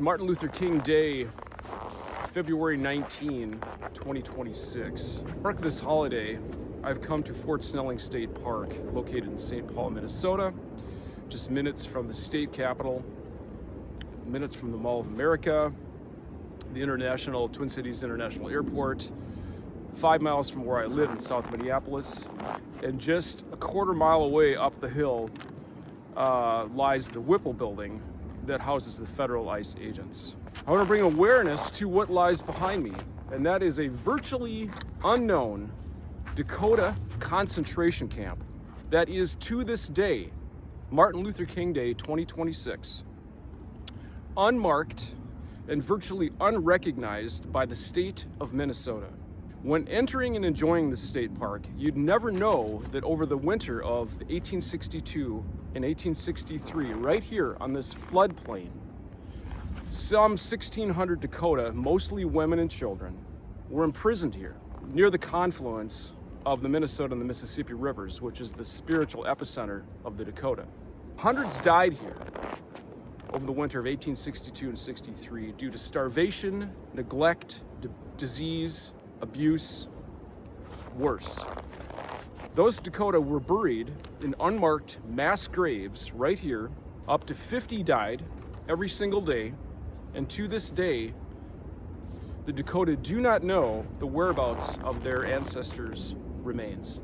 Martin Luther King Day, February 19, 2026. To mark this holiday, I've come to Fort Snelling State Park, located in St. Paul, Minnesota, just minutes from the state capitol, minutes from the Mall of America, the Twin Cities International Airport, 5 miles from where I live in South Minneapolis, and just a quarter mile away up the hill lies the Whipple building that houses the federal ICE agents. I want to bring awareness to what lies behind me, and that is a virtually unknown Dakota Concentration Camp that is, to this day, Martin Luther King Day 2026, unmarked and virtually unrecognized by the state of Minnesota. When entering and enjoying this state park, you'd never know that over the winter of 1862 and 1863, right here on this floodplain, some 1,600 Dakota, mostly women and children, were imprisoned here near the confluence of the Minnesota and the Mississippi rivers, which is the spiritual epicenter of the Dakota. Hundreds died here over the winter of 1862 and 63 due to starvation, neglect, disease, abuse, worse. Those Dakota were buried in unmarked mass graves right here. Up to 50 died every single day, and to this day, the Dakota do not know the whereabouts of their ancestors' remains.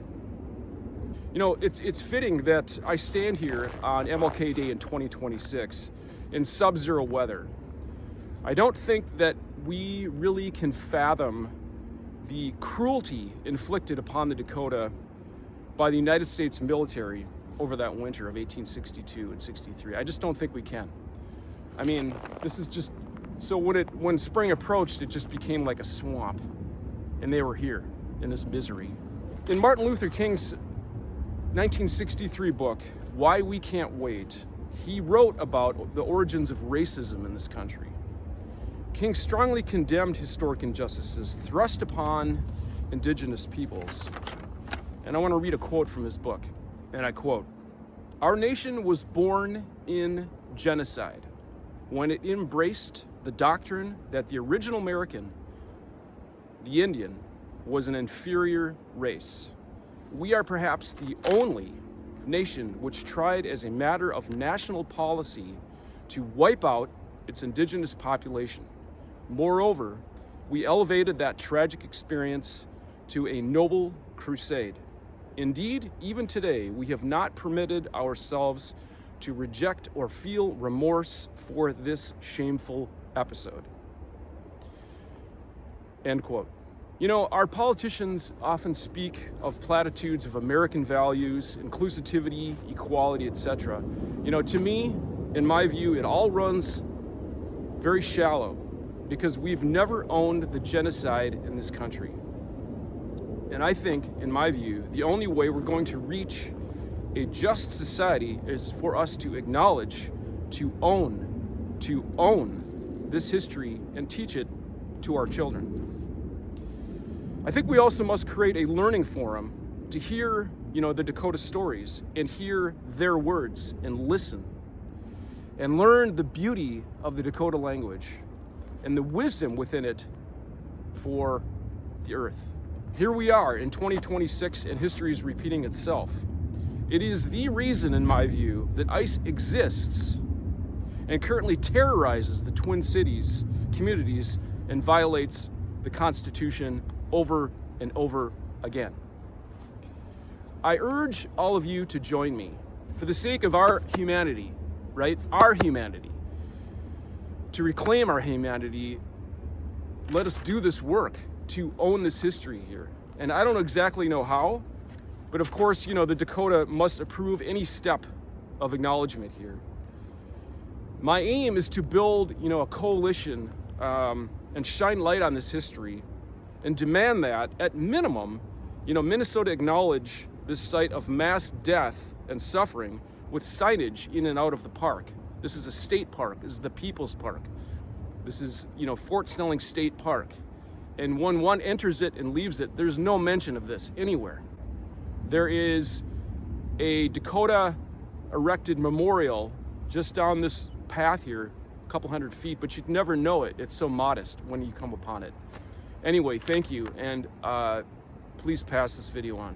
You know, it's fitting that I stand here on MLK Day in 2026 in sub-zero weather. I don't think that we really can fathom the cruelty inflicted upon the Dakota by the United States military over that winter of 1862 and 63. I just don't think we can. I mean, this is just, so when spring approached, it just became like a swamp, and they were here in this misery. In Martin Luther King's 1963 book, Why We Can't Wait, he wrote about the origins of racism in this country. King strongly condemned historic injustices thrust upon indigenous peoples. And I want to read a quote from his book, and I quote, "Our nation was born in genocide when it embraced the doctrine that the original American, the Indian, was an inferior race. We are perhaps the only nation which tried as a matter of national policy to wipe out its indigenous population. Moreover, we elevated that tragic experience to a noble crusade. Indeed, even today, we have not permitted ourselves to reject or feel remorse for this shameful episode." End quote. You know, our politicians often speak of platitudes of American values, inclusivity, equality, etc. You know, to me, in my view, it all runs very shallow because we've never owned the genocide in this country. And I think, in my view, the only way we're going to reach a just society is for us to acknowledge, to own this history and teach it to our children. I think we also must create a learning forum to hear, the Dakota stories and hear their words and listen and learn the beauty of the Dakota language and the wisdom within it for the earth. Here we are in 2026 and history is repeating itself. It is the reason, in my view, that ICE exists and currently terrorizes the Twin Cities communities and violates the Constitution over and over again. I urge all of you to join me for the sake of our humanity, right? Our humanity. To reclaim our humanity, let us do this work to own this history here. And I don't exactly know how, but of course, the Dakota must approve any step of acknowledgement here. My aim is to build, a coalition and shine light on this history and demand that, at minimum, Minnesota acknowledge this site of mass death and suffering with signage in and out of the park. This is a state park. This is the People's Park. This is, Fort Snelling State Park. And when one enters it and leaves it, there's no mention of this anywhere. There is a Dakota erected memorial just down this path here a couple hundred feet, but you'd never know it. It's so modest when you come upon it. Anyway, thank you, and please pass this video on.